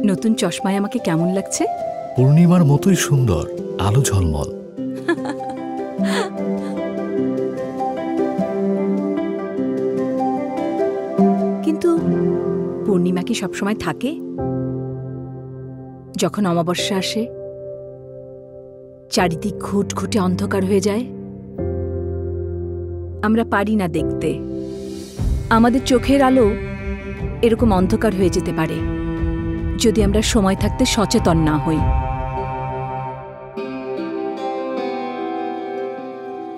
নতুন চশমায় আমাকে কেমন লাগছে? পূর্ণিমার মতোই সুন্দর, আলো ঝলমল। কিন্তু পূর্ণিমা কি সবসময় থাকে? যখন অমাবস্যা আসে, চারিদিক ঘুটঘুটে অন্ধকার হয়ে যায়, আমরা পারি না দেখতে। আমাদের চোখের আলো এরকম অন্ধকার হয়ে যেতে পারে যদি আমরা সময় থাকতে সচেতন না হই।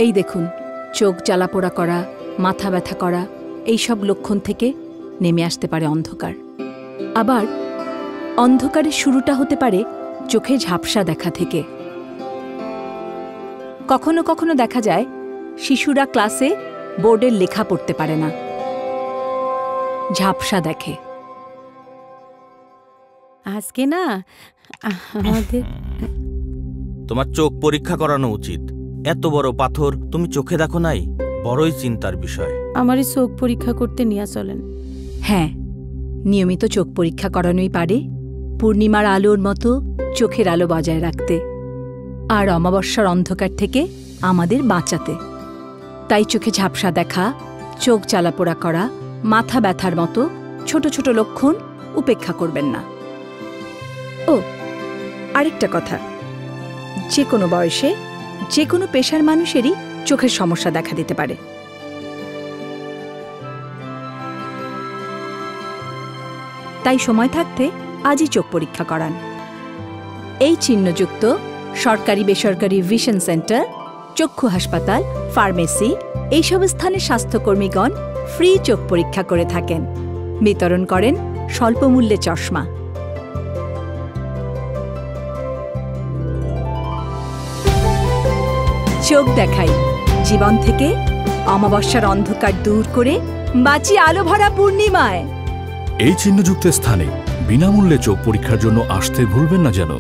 এই দেখুন, চোখ জ্বালাপোড়া করা, মাথা ব্যথা করা, এইসব লক্ষণ থেকে নেমে আসতে পারে অন্ধকার। আবার অন্ধকারের শুরুটা হতে পারে চোখে ঝাপসা দেখা থেকে। কখনো কখনো দেখা যায় শিশুরা ক্লাসে বোর্ডের লেখা পড়তে পারে না, ঝাপসা দেখে। আজকে না আমাদের তোমার চোখ পরীক্ষা করানো উচিত। এত বড় পাথর তুমি চোখে দেখো নাই, বড়ই চিন্তার বিষয়। আমারই চোখ পরীক্ষা করতে নিয়ে চলেন। হ্যাঁ, নিয়মিত চোখ পরীক্ষা করানোই পারে পূর্ণিমার আলোর মতো চোখের আলো বজায় রাখতে আর অমাবস্যার অন্ধকার থেকে আমাদের বাঁচাতে। তাই চোখে ঝাপসা দেখা, চোখ জ্বালাপোড়া করা, মাথা ব্যথার মতো ছোট ছোট লক্ষণ উপেক্ষা করবেন না। ও আরেকটা কথা, যে কোনো বয়সে যে কোনো পেশার মানুষেরই চোখের সমস্যা দেখা দিতে পারে। তাই সময় থাকতে আজই চোখ পরীক্ষা করান। এই চিহ্নযুক্ত সরকারি বেসরকারি ভিশন সেন্টার, চক্ষু হাসপাতাল, ফার্মেসি এইসব স্থানে স্বাস্থ্যকর্মীগণ ফ্রি চোখ পরীক্ষা করে থাকেন। বিতরণ করেন স্বল্পমূল্যে চশমা। চোখ দেখাই জীবন থেকে অমাবস্যার অন্ধকার দূর করে বাঁচি আলো ভরা পূর্ণিমায়। এই চিহ্নযুক্ত স্থানে বিনামূল্যে চোখ পরীক্ষার জন্য আসতে ভুলবেন না যেন।